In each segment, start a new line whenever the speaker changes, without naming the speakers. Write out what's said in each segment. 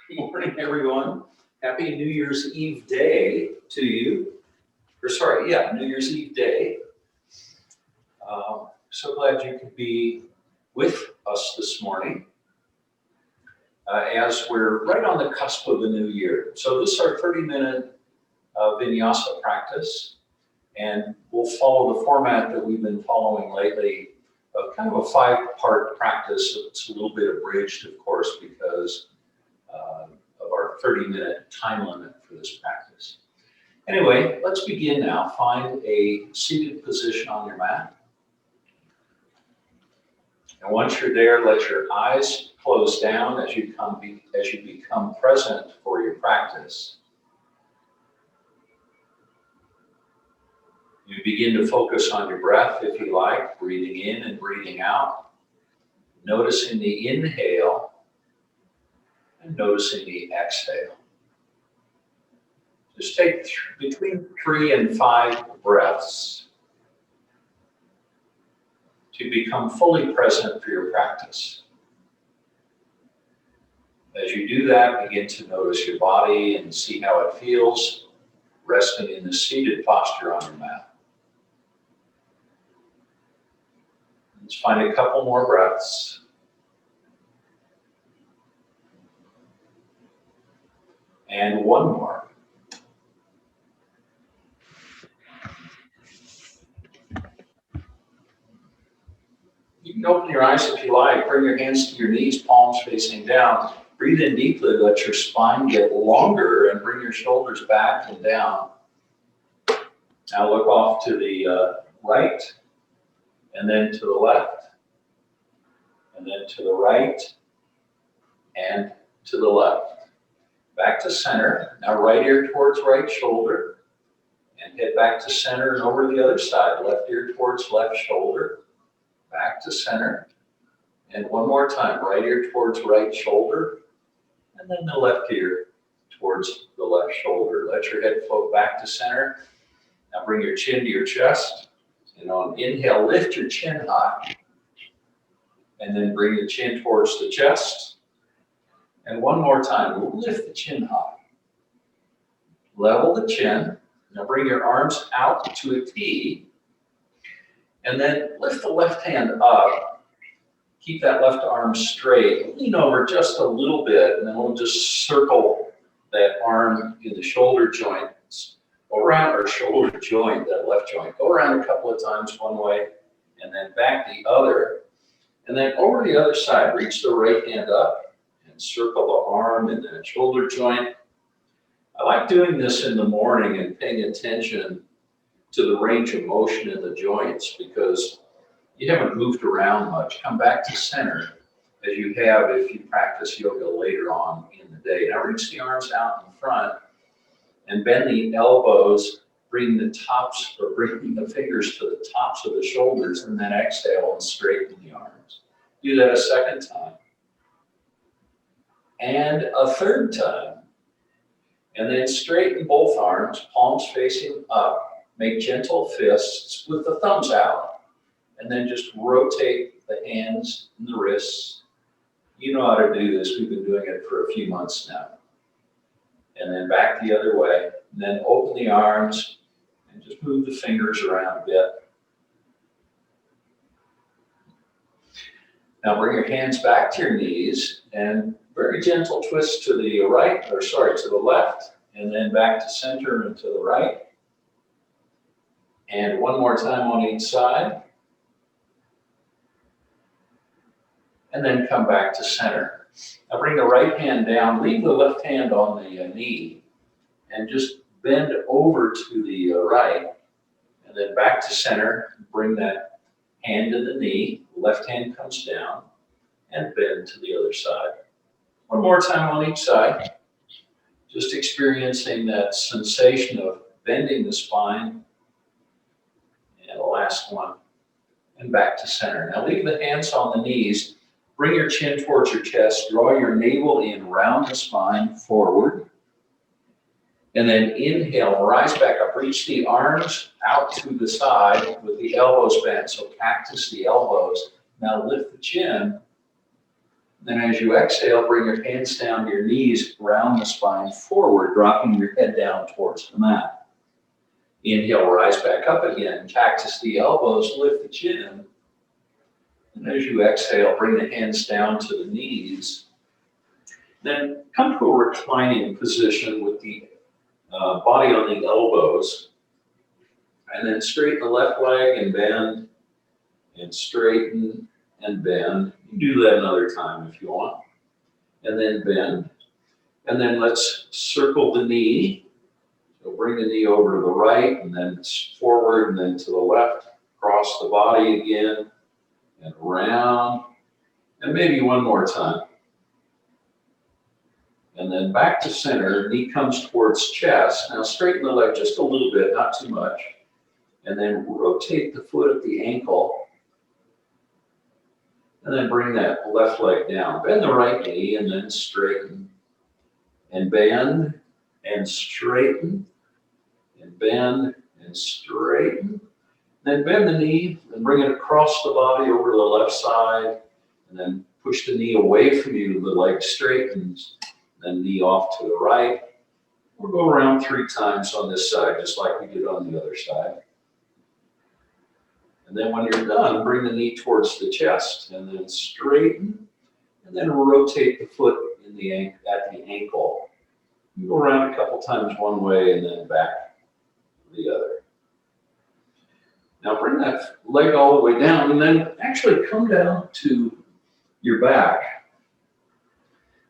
Good morning, everyone. Happy New Year's Eve day to you. New Year's Eve day. So glad you could be with us this morning as we're right on the cusp of the new year. So this is our 30-minute Vinyasa practice, and we'll follow the format that we've been following lately of kind of a 5-part practice. It's a little bit abridged, of course, because of our 30-minute time limit for this practice. Anyway, let's begin now. Find a seated position on your mat. And once you're there, let your eyes close down as you become present for your practice. You begin to focus on your breath, if you like, breathing in and breathing out, noticing the inhale and noticing the exhale. Just take between 3 and 5 breaths to become fully present for your practice. As you do that, begin to notice your body and see how it feels, resting in the seated posture on your mat. Let's find a couple more breaths. And one more. You can open your eyes if you like. Bring your hands to your knees, palms facing down. Breathe in deeply, let your spine get longer, and bring your shoulders back and down. Now look off to the right, and then to the left, and then to the right, and to the left. Back to center. Now right ear towards right shoulder, and head back to center and over the other side. Left ear towards left shoulder, back to center. And one more time, right ear towards right shoulder, and then the left ear towards the left shoulder. Let your head float back to center. Now bring your chin to your chest. And on inhale, lift your chin high. And then bring the chin towards the chest. And one more time, lift the chin high. Level the chin. Now bring your arms out to a T. And then lift the left hand up. Keep that left arm straight. Lean over just a little bit, and then we'll just circle that arm in the shoulder joints. Go around our shoulder joint, that left joint. Go around a couple of times one way, and then back the other. And then over the other side, reach the right hand up and circle the arm in that shoulder joint. I like doing this in the morning and paying attention to the range of motion in the joints because you haven't moved around much. Come back to center as you have if you practice yoga later on in the day. Now reach the arms out in front and bend the elbows, bring the fingers to the tops of the shoulders, and then exhale and straighten the arms. Do that a second time. And a third time. And then straighten both arms, palms facing up. Make gentle fists with the thumbs out. And then just rotate the hands and the wrists. You know how to do this. We've been doing it for a few months now. And then back the other way. And then open the arms and just move the fingers around a bit. Now bring your hands back to your knees and very gentle twist to the to the left, and then back to center and to the right. And one more time on each side. And then come back to center. Now bring the right hand down, leave the left hand on the knee, and just bend over to the right, and then back to center. Bring that hand to the knee, left hand comes down, and bend to the other side. One more time on each side, just experiencing that sensation of bending the spine. And the last one, and back to center. Now leave the hands on the knees, bring your chin towards your chest, draw your navel in, round the spine forward. And then inhale, rise back up, reach the arms out to the side with the elbows bent. So cactus the elbows. Now lift the chin. Then as you exhale, bring your hands down to your knees, round the spine forward, dropping your head down towards the mat. Inhale, rise back up again. Cactus the elbows, lift the chin. And as you exhale, bring the hands down to the knees. Then come to a reclining position with the body on the elbows. And then straighten the left leg and bend, and straighten and bend. You can do that another time if you want. And then bend. And then let's circle the knee. So bring the knee over to the right, and then forward, and then to the left. Cross the body again, and around. And maybe one more time. And then back to center, knee comes towards chest. Now straighten the leg just a little bit, not too much. And then rotate the foot at the ankle. And then bring that left leg down. Bend the right knee and then straighten. And bend and straighten. And bend and straighten. Then bend the knee and bring it across the body over to the left side. And then push the knee away from you, the leg straightens. Then knee off to the right. We'll go around 3 times on this side, just like we did on the other side. And then when you're done, bring the knee towards the chest, and then straighten, and then rotate the foot at the ankle. You go around a couple times one way, and then back the other. Now bring that leg all the way down, and then actually come down to your back.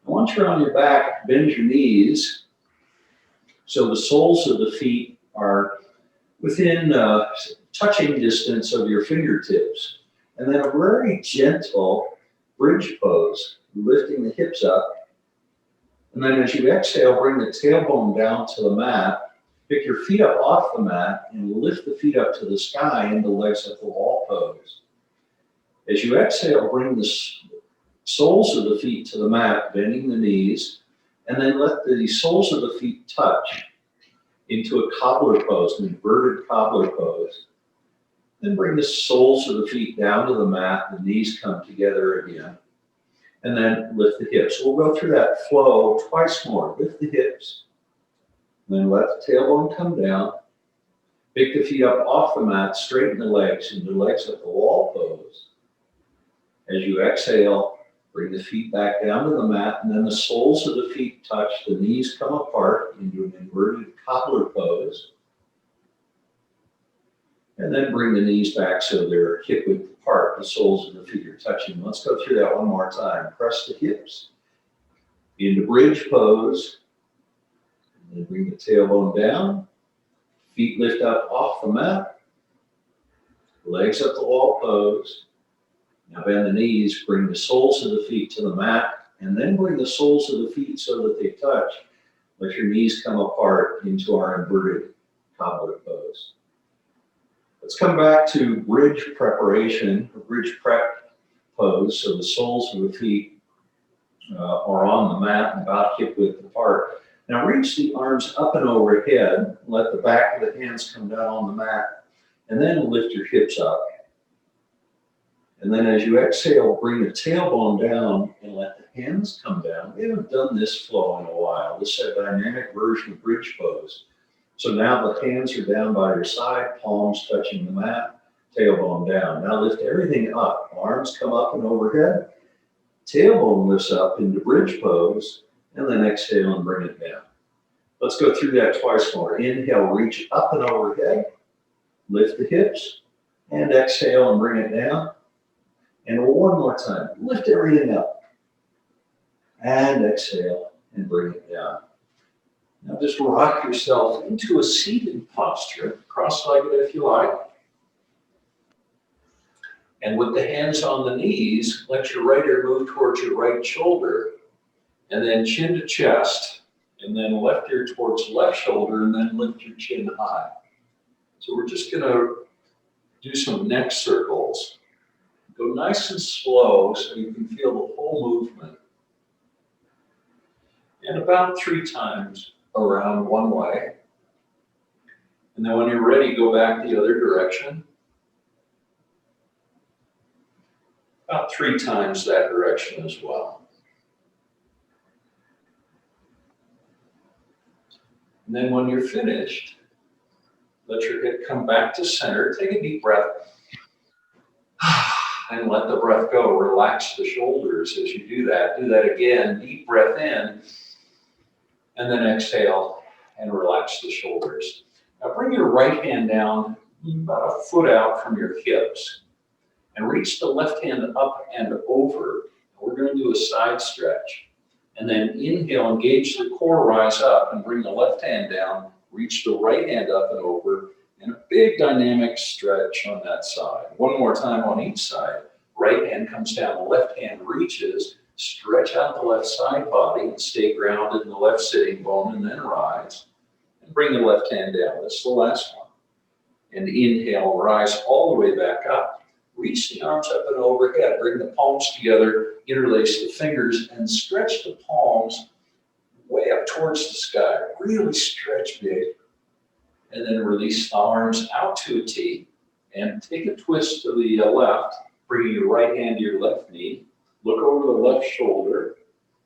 Once you're on your back, bend your knees so the soles of the feet are within touching distance of your fingertips. And then a very gentle bridge pose, lifting the hips up. And then as you exhale, bring the tailbone down to the mat, pick your feet up off the mat, and lift the feet up to the sky into legs at the wall pose. As you exhale, bring the soles of the feet to the mat, bending the knees, and then let the soles of the feet touch into a cobbler pose, an inverted cobbler pose. Then bring the soles of the feet down to the mat, the knees come together again, and then lift the hips. We'll go through that flow twice more. Lift the hips, then let the tailbone come down, pick the feet up off the mat, straighten the legs into legs at the wall pose. As you exhale, bring the feet back down to the mat, and then the soles of the feet touch, the knees come apart into an inverted cobbler pose. And then bring the knees back so they're hip width apart, the soles of the feet are touching. Let's go through that one more time. Press the hips into bridge pose, and then bring the tailbone down, feet lift up off the mat, legs up the wall pose. Now bend the knees, bring the soles of the feet to the mat, and then bring the soles of the feet so that they touch. Let your knees come apart into our inverted cobbler pose. Let's come back to bridge preparation, or bridge prep pose. So the soles of the feet are on the mat and about hip width apart. Now reach the arms up and overhead. Let the back of the hands come down on the mat, and then lift your hips up. And then as you exhale, bring the tailbone down and let the hands come down. We haven't done this flow in a while. This is a dynamic version of bridge pose. So now the hands are down by your side, palms touching the mat, tailbone down. Now lift everything up. Arms come up and overhead. Tailbone lifts up into bridge pose, and then exhale and bring it down. Let's go through that twice more. Inhale, reach up and overhead. Lift the hips, and exhale and bring it down. And one more time, lift everything up. And exhale and bring it down. Now just rock yourself into a seated posture, cross-legged if you like. And with the hands on the knees, let your right ear move towards your right shoulder, and then chin to chest, and then left ear towards left shoulder, and then lift your chin high. So we're just gonna do some neck circles. Go nice and slow so you can feel the whole movement. And about 3 times around one way. And then when you're ready, go back the other direction. About 3 times that direction as well. And then when you're finished, let your head come back to center. Take a deep breath and let the breath go. Relax the shoulders as you do that. Do that again. Deep breath in and then exhale and relax the shoulders. Now bring your right hand down about a foot out from your hips and reach the left hand up and over. We're going to do a side stretch. And then inhale, engage the core, rise up and bring the left hand down. Reach the right hand up and over. And a big dynamic stretch on that side. One more time on each side. Right hand comes down, the left hand reaches. Stretch out the left side body and stay grounded in the left sitting bone and then rise. And bring the left hand down. That's the last one. And inhale, rise all the way back up. Reach the arms up and overhead. Bring the palms together, interlace the fingers, and stretch the palms way up towards the sky. Really stretch big. And then release the arms out to a T. And take a twist to the left. Bring your right hand to your left knee. Look over the left shoulder,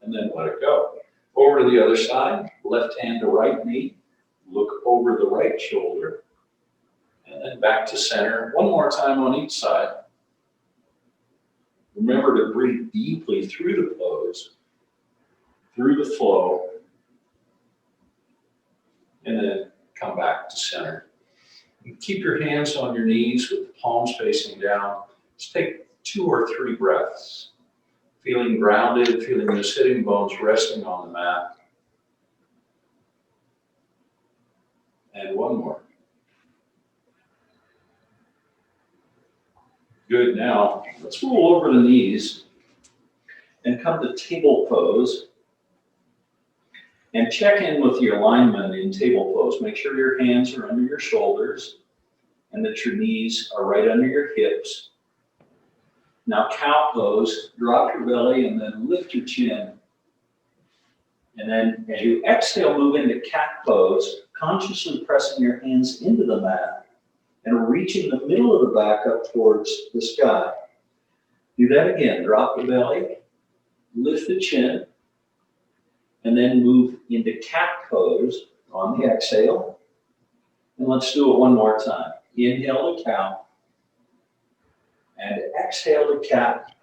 and then let it go. Over to the other side, left hand to right knee. Look over the right shoulder. And then back to center. One more time on each side. Remember to breathe deeply through the pose, through the flow, and then come back to center. And keep your hands on your knees with the palms facing down. Just take 2 or 3 breaths, feeling grounded, feeling the sitting bones resting on the mat. And one more. Good, now let's roll over the knees and come to table pose. And check in with your alignment in table pose. Make sure your hands are under your shoulders and that your knees are right under your hips. Now cow pose, drop your belly and then lift your chin. And then as you exhale, move into cat pose, consciously pressing your hands into the mat and reaching the middle of the back up towards the sky. Do that again. Drop the belly, lift the chin, and then move into cat pose on the exhale. And let's do it one more time. Inhale to cow, and exhale to cat.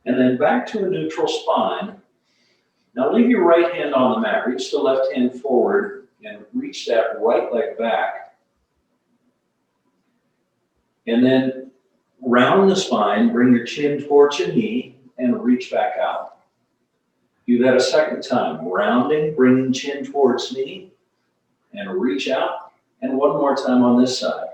And then back to a neutral spine. Now leave your right hand on the mat. Reach the left hand forward and reach that right leg back. And then round the spine, bring your chin towards your knee and reach back out. Do that a second time. Rounding, bringing chin towards knee and reach out. And one more time on this side.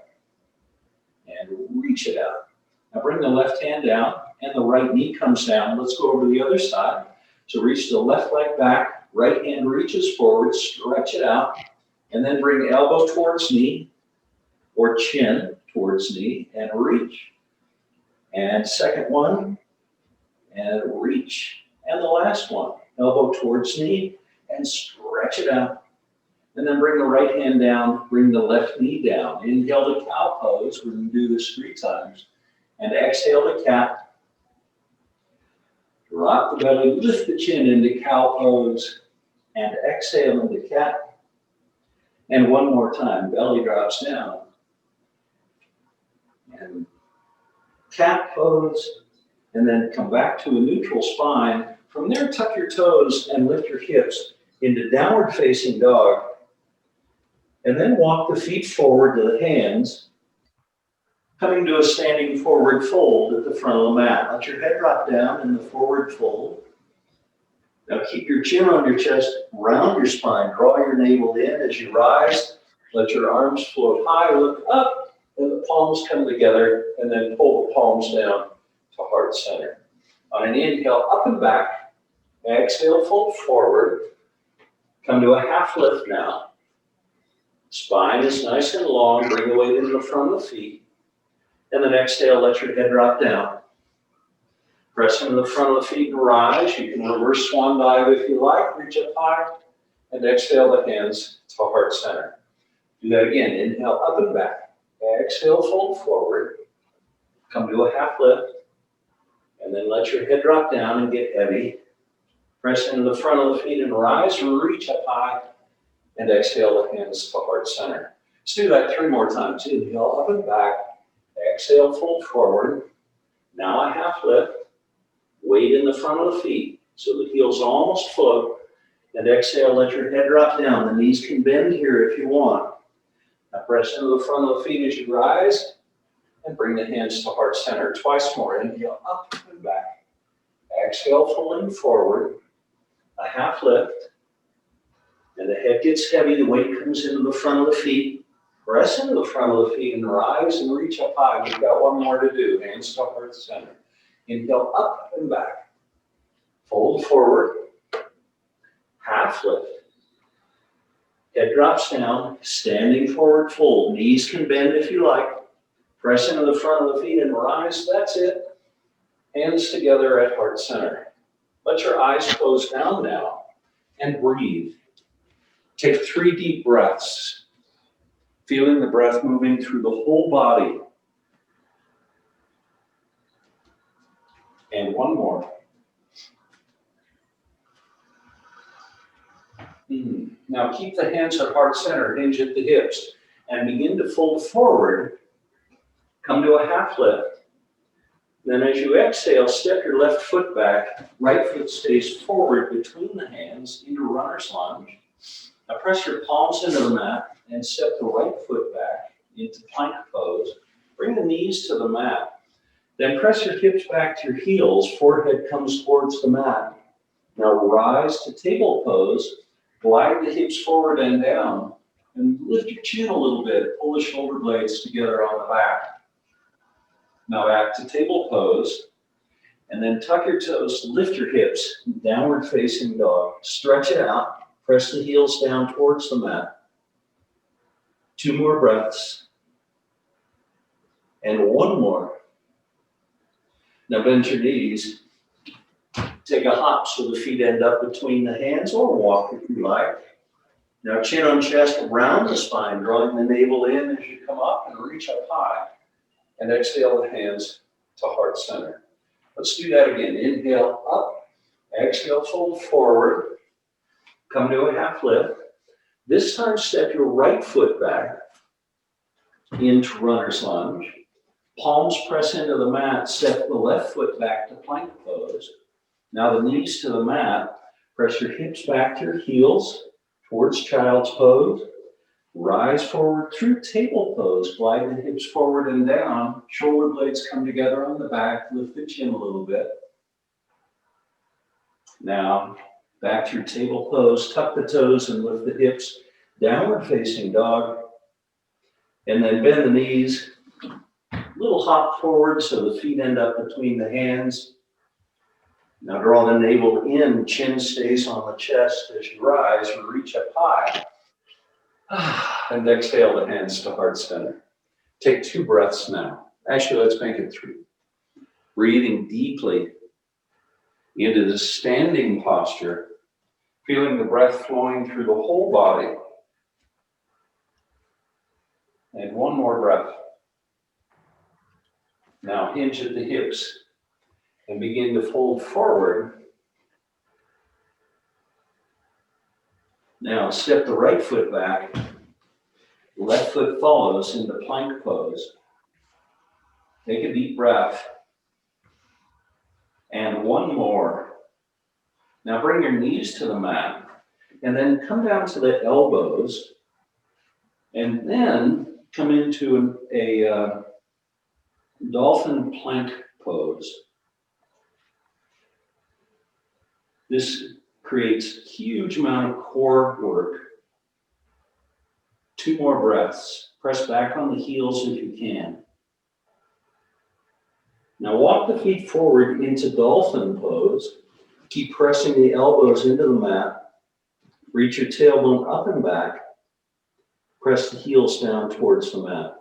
And reach it out. Now bring the left hand down and the right knee comes down. Let's go over to the other side. So reach the left leg back, right hand reaches forward, stretch it out, and then bring elbow towards knee or chin towards knee and reach. And second one, and reach. And the last one, elbow towards knee and stretch it out. And then bring the right hand down, bring the left knee down. Inhale to cow pose. We're going to do this 3 times. And exhale to cat. Drop the belly, lift the chin into cow pose. And exhale into cat. And one more time, belly drops down. And cat pose. And then come back to a neutral spine. From there, tuck your toes and lift your hips into downward facing dog. And then walk the feet forward to the hands, coming to a standing forward fold at the front of the mat. Let your head drop down in the forward fold. Now keep your chin on your chest, round your spine, draw your navel in as you rise. Let your arms float high, look up, and the palms come together, and then pull the palms down to heart center. On an inhale, up and back. Exhale, fold forward. Come to a half lift now. Spine is nice and long. Bring the weight into the front of the feet. And then exhale, let your head drop down. Press into the front of the feet and rise. You can reverse swan dive if you like. Reach up high. And exhale the hands to heart center. Do that again. Inhale, up and back. Exhale, fold forward. Come to a half lift. And then let your head drop down and get heavy. Press into the front of the feet and rise. Reach up high. And exhale the hands to heart center. Let's do that 3 more times. Inhale, up and back. Exhale, fold forward. Now a half lift. Weight in the front of the feet, so the heels almost float. And exhale, let your head drop down. The knees can bend here if you want. Now press into the front of the feet as you rise. And bring the hands to heart center. Twice more. Inhale, up and back. Exhale, folding forward. A half lift. And the head gets heavy. The weight comes into the front of the feet. Press into the front of the feet and rise and reach up high. We've got one more to do. Hands to heart center. Inhale, up and back. Fold forward. Half lift. Head drops down. Standing forward fold. Knees can bend if you like. Press into the front of the feet and rise. That's it. Hands together at heart center. Let your eyes close down now and breathe. Take 3 deep breaths. Feeling the breath moving through the whole body. And one more. Now keep the hands at heart center, hinge at the hips, and begin to fold forward. Come to a half lift. Then as you exhale, step your left foot back. Right foot stays forward between the hands into runner's lunge. Now press your palms into the mat and step the right foot back into plank pose. Bring the knees to the mat. Then press your hips back to your heels. Forehead comes towards the mat. Now rise to table pose. Glide the hips forward and down. And lift your chin a little bit. Pull the shoulder blades together on the back. Now back to table pose. And then tuck your toes, lift your hips. Downward facing dog. Stretch it out. Press the heels down towards the mat. 2 more breaths. And 1 more. Now bend your knees. Take a hop so the feet end up between the hands, or walk if you like. Now chin on chest, round the spine, drawing the navel in as you come up and reach up high. And exhale the hands to heart center. Let's do that again. Inhale up. Exhale, fold forward. Come to a half lift. This time step your right foot back into runner's lunge. Palms press into the mat. Step the left foot back to plank pose. Now the knees to the mat. Press your hips back to your heels towards child's pose. Rise forward through table pose. Glide the hips forward and down. Shoulder blades come together on the back. Lift the chin a little bit. Now back to your table pose. Tuck the toes and lift the hips. Downward facing dog. And then bend the knees. Little hop forward so the feet end up between the hands. Now draw the navel in, chin stays on the chest as you rise and reach up high. And exhale the hands to heart center. Take 2 breaths now. Actually, let's make it 3. Breathing deeply into the standing posture, feeling the breath flowing through the whole body. And 1 more breath. Now hinge at the hips and begin to fold forward. Now step the right foot back. Left foot follows into plank pose. Take a deep breath. And 1 more. Now bring your knees to the mat and then come down to the elbows and then come into a dolphin plank pose. This creates a huge amount of core work. 2 more breaths. Press back on the heels if you can. Now walk the feet forward into dolphin pose. Keep pressing the elbows into the mat. Reach your tailbone up and back. Press the heels down towards the mat.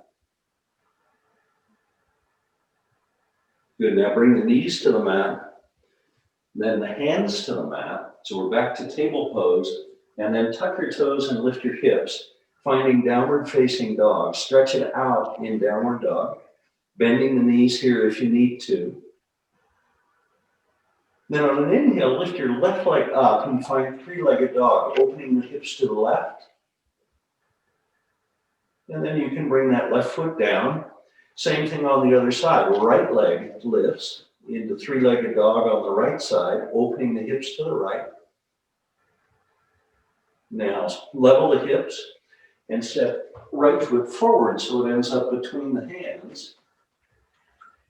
Good, now bring the knees to the mat, then the hands to the mat. So we're back to table pose, and then tuck your toes and lift your hips, finding downward facing dog. Stretch it out in downward dog, bending the knees here if you need to. Then on an inhale, lift your left leg up and find 3-legged dog, opening the hips to the left And then you can bring that left foot down. Same thing on the other side. Right leg lifts into three-legged dog on the right side, opening the hips to the right. Now level the hips and step right foot forward so it ends up between the hands.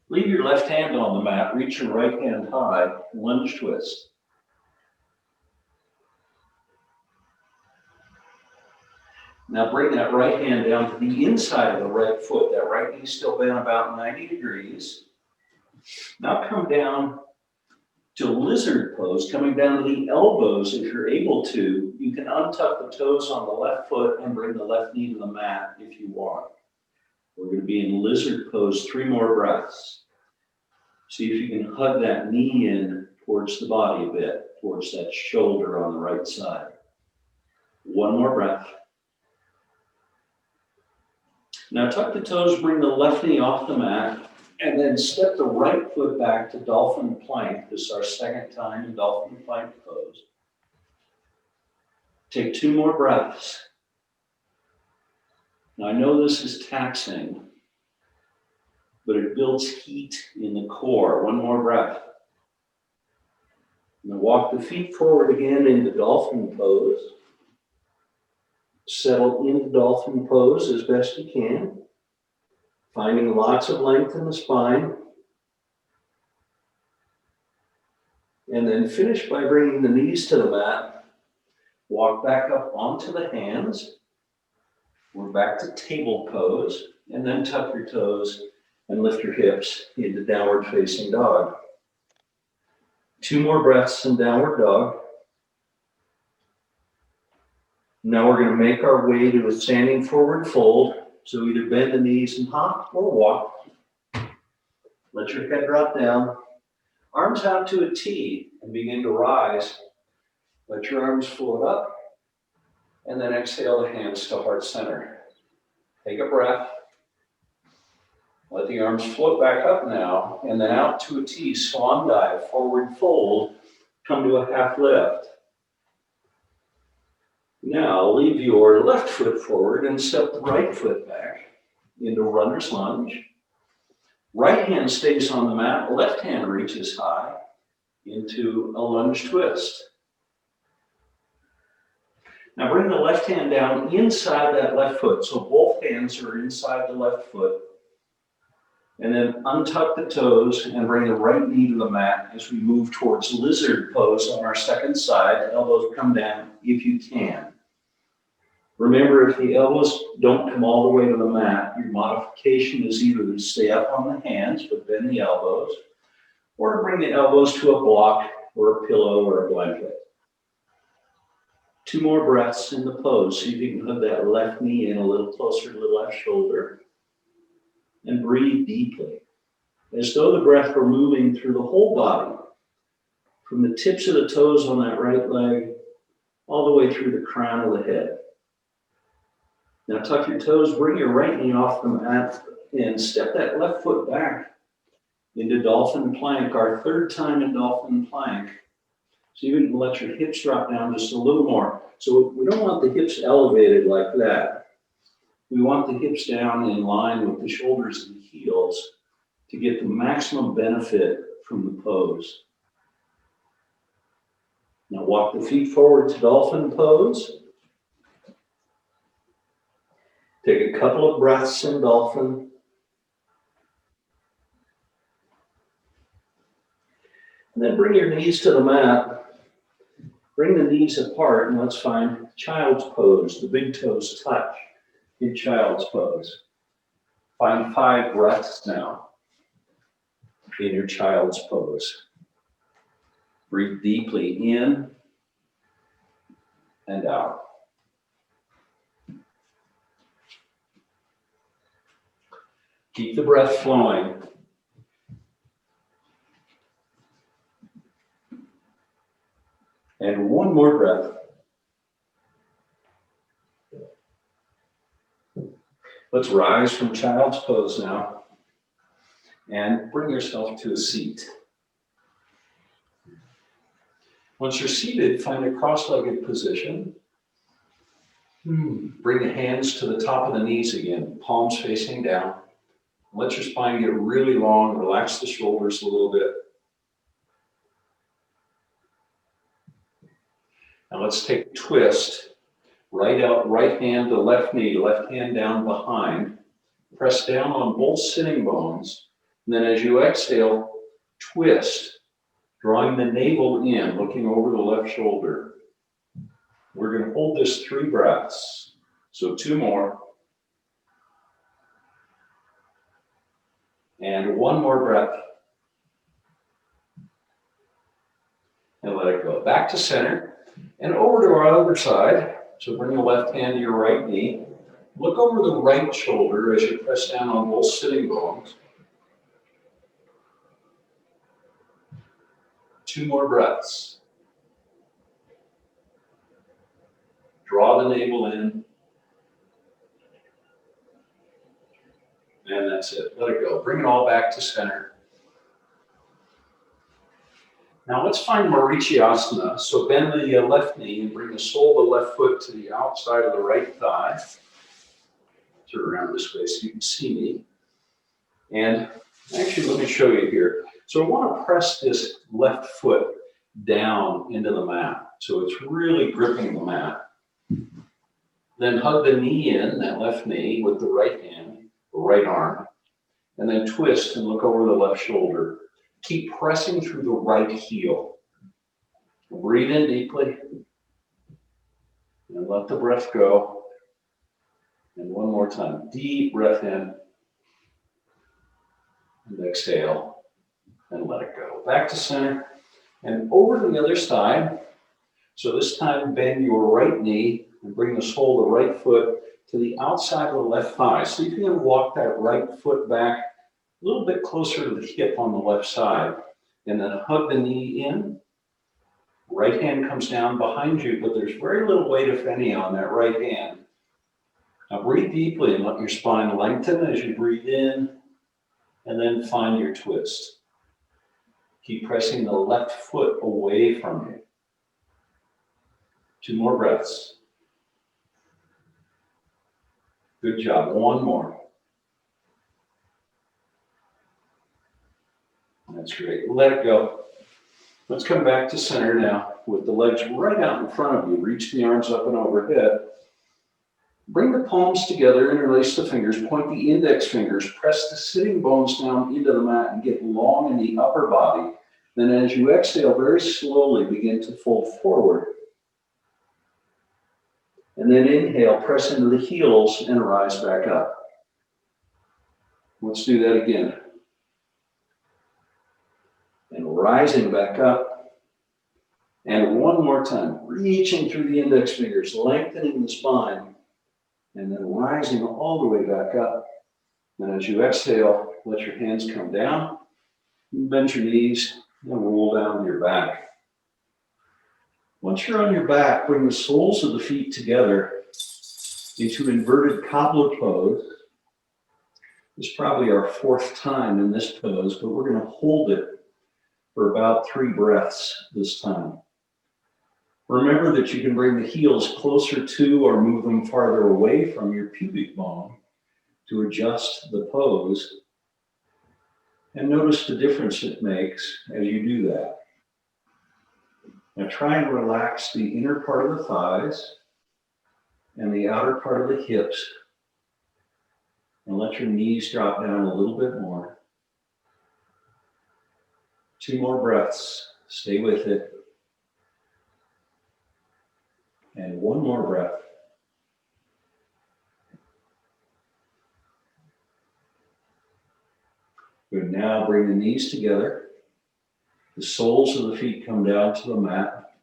Leave your left hand on the mat, reach your right hand high, lunge twist. Now bring that right hand down to the inside of the right foot. That right knee still bent about 90 degrees. Now come down to lizard pose, coming down to the elbows if you're able to. You can untuck the toes on the left foot and bring the left knee to the mat if you want. We're going to be in lizard pose 3 more breaths. See if you can hug that knee in towards the body a bit, towards that shoulder on the right side. 1 more breath. Now tuck the toes, bring the left knee off the mat, and then step the right foot back to dolphin plank. This is our second time in dolphin plank pose. Take 2 more breaths. Now I know this is taxing, but it builds heat in the core. 1 more breath. Now walk the feet forward again into dolphin pose. Settle into dolphin pose as best you can, finding lots of length in the spine. And then finish by bringing the knees to the mat. Walk back up onto the hands. We're back to table pose. And then tuck your toes and lift your hips into downward facing dog. 2 more breaths in downward dog. Now we're going to make our way to a standing forward fold. So either bend the knees and hop or walk. Let your head drop down. Arms out to a T and begin to rise. Let your arms float up. And then exhale the hands to heart center. Take a breath. Let the arms float back up now. And then out to a T, swan dive, forward fold. Come to a half lift. Now leave your left foot forward and step the right foot back into runner's lunge. Right hand stays on the mat, left hand reaches high into a lunge twist. Now bring the left hand down inside that left foot, so both hands are inside the left foot. And then untuck the toes and bring the right knee to the mat as we move towards lizard pose on our second side. Elbows come down if you can. Remember, if the elbows don't come all the way to the mat, your modification is either to stay up on the hands but bend the elbows, or to bring the elbows to a block or a pillow or a blanket. 2 more breaths in the pose. See if you can hug that left knee in a little closer to the left shoulder. And breathe deeply, as though the breath were moving through the whole body, from the tips of the toes on that right leg, all the way through the crown of the head. Now tuck your toes, bring your right knee off the mat, and step that left foot back into dolphin plank, our 3rd time in dolphin plank. So you can let your hips drop down just a little more. So we don't want the hips elevated like that. We want the hips down in line with the shoulders and heels to get the maximum benefit from the pose. Now walk the feet forward to dolphin pose. Take a couple of breaths in dolphin. And then bring your knees to the mat. Bring the knees apart and let's find child's pose. The big toes touch in child's pose. Find 5 breaths now in your child's pose. Breathe deeply in and out. Keep the breath flowing. And 1 more breath. Let's rise from child's pose now and bring yourself to a seat. Once you're seated, find a cross-legged position. Bring the hands to the top of the knees again, palms facing down. Let your spine get really long. Relax the shoulders a little bit. Now let's take a twist. Right hand to left knee, left hand down behind. Press down on both sitting bones. And then as you exhale, twist, drawing the navel in, looking over the left shoulder. We're going to hold this 3 breaths. So 2 more. And 1 more breath. And let it go. Back to center. And over to our other side. So bring the left hand to your right knee. Look over the right shoulder as you press down on both sitting bones. 2 more breaths. Draw the navel in. And that's it. Let it go. Bring it all back to center. Now let's find Marichiasana. So bend the left knee and bring the sole of the left foot to the outside of the right thigh. Turn around this way so you can see me. And actually, let me show you here. So I want to press this left foot down into the mat. So it's really gripping the mat. Then hug the knee in, that left knee, with the right hand, the right arm. And then twist and look over the left shoulder. Keep pressing through the right heel. Breathe in deeply. And let the breath go. And one more time. Deep breath in. And exhale. And let it go. Back to center. And over to the other side. So this time bend your right knee and bring the sole of the right foot to the outside of the left thigh. So you can walk that right foot back a little bit closer to the hip on the left side. And then hug the knee in. Right hand comes down behind you, but there's very little weight, if any, on that right hand. Now breathe deeply and let your spine lengthen as you breathe in. And then find your twist. Keep pressing the left foot away from you. 2 more breaths. Good job. 1 more. That's great. Let it go. Let's come back to center now with the legs right out in front of you. Reach the arms up and overhead. Bring the palms together, interlace the fingers, point the index fingers, press the sitting bones down into the mat and get long in the upper body. Then as you exhale, very slowly begin to fold forward. And then inhale, press into the heels and rise back up. Let's do that again. And rising back up. And 1 more time, reaching through the index fingers, lengthening the spine. And then rising all the way back up. And as you exhale, let your hands come down. Bend your knees and roll down to your back. Once you're on your back, bring the soles of the feet together into inverted cobbler pose. This is probably our 4th time in this pose, but we're going to hold it for about 3 breaths this time. Remember that you can bring the heels closer to or move them farther away from your pubic bone to adjust the pose. And notice the difference it makes as you do that. Now try and relax the inner part of the thighs and the outer part of the hips. And let your knees drop down a little bit more. 2 more breaths. Stay with it. And 1 more breath. Good. Now bring the knees together. The soles of the feet come down to the mat.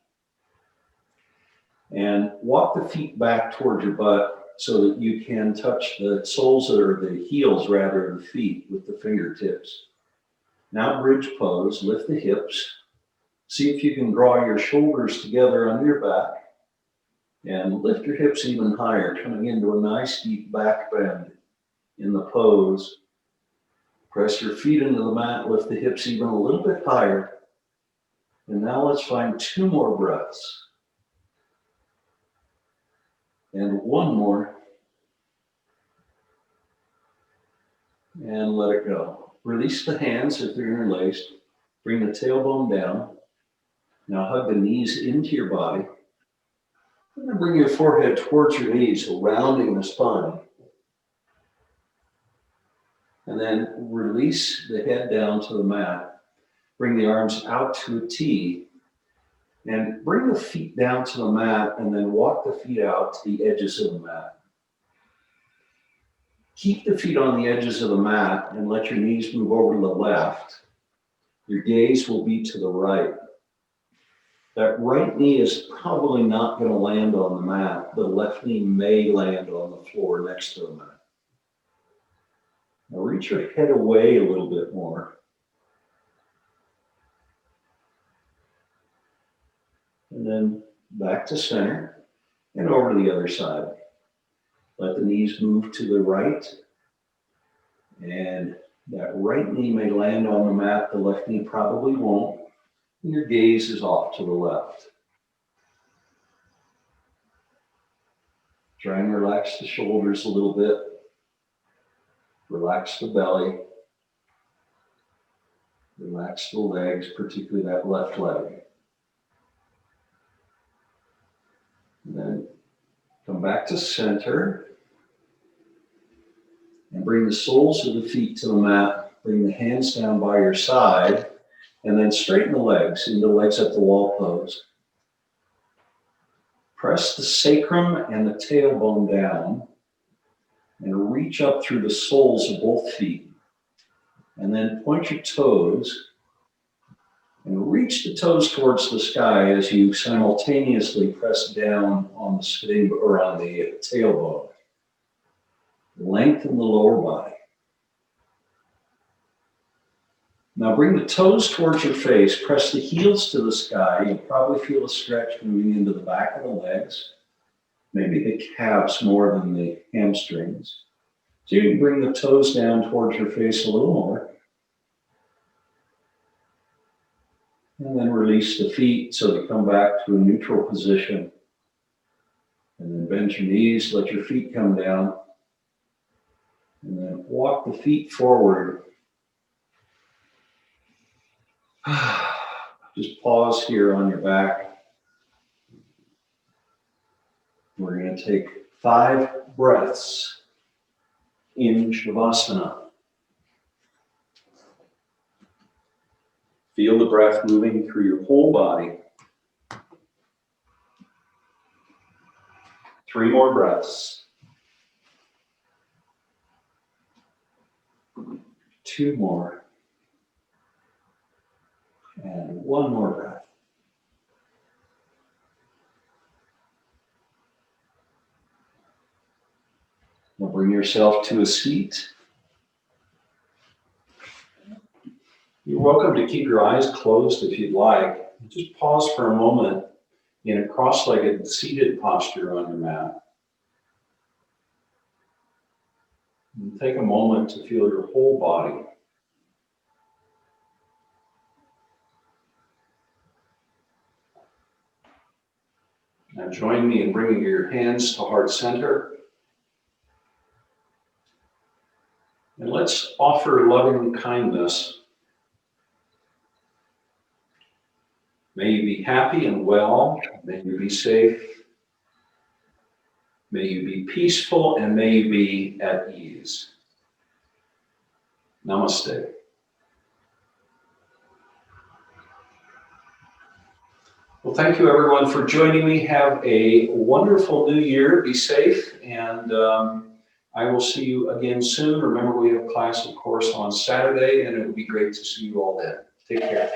And walk the feet back toward your butt so that you can touch the soles, or the heels rather, of the feet with the fingertips. Now bridge pose, lift the hips. See if you can draw your shoulders together under your back. And lift your hips even higher, coming into a nice deep back bend in the pose. Press your feet into the mat, lift the hips even a little bit higher. And now let's find 2 more breaths. And one more. And let it go. Release the hands if they're interlaced. Bring the tailbone down. Now hug the knees into your body. And then bring your forehead towards your knees, rounding the spine. And then release the head down to the mat. Bring the arms out to a T. And bring the feet down to the mat and then walk the feet out to the edges of the mat. Keep the feet on the edges of the mat and let your knees move over to the left. Your gaze will be to the right. That right knee is probably not going to land on the mat. The left knee may land on the floor next to the mat. Now reach your head away a little bit more. And then back to center and over to the other side. Let the knees move to the right. And that right knee may land on the mat. The left knee probably won't. And your gaze is off to the left. Try and relax the shoulders a little bit. Relax the belly. Relax the legs, particularly that left leg. And then come back to center. And bring the soles of the feet to the mat. Bring the hands down by your side. And then straighten the legs into legs up the wall pose. Press the sacrum and the tailbone down. And reach up through the soles of both feet. And then point your toes. And reach the toes towards the sky as you simultaneously press down on the sitting or on the tailbone. Lengthen the lower body. Now bring the toes towards your face. Press the heels to the sky. You'll probably feel a stretch moving into the back of the legs. Maybe the calves more than the hamstrings. So you can bring the toes down towards your face a little more. And then release the feet so they come back to a neutral position. And then bend your knees, let your feet come down. And then walk the feet forward. Just pause here on your back. We're going to take 5 breaths in Shavasana. Feel the breath moving through your whole body. 3 more breaths. 2 more. And 1 more breath. Now bring yourself to a seat. You're welcome to keep your eyes closed if you'd like. Just pause for a moment in a cross-legged seated posture on your mat. And take a moment to feel your whole body. Now join me in bringing your hands to heart center. And let's offer loving kindness. May you be happy and well. May you be safe. May you be peaceful, and may you be at ease. Namaste. Well, thank you everyone for joining me. Have a wonderful new year. Be safe, and I will see you again soon. Remember, we have class, of course, on Saturday, and it would be great to see you all then. Take care.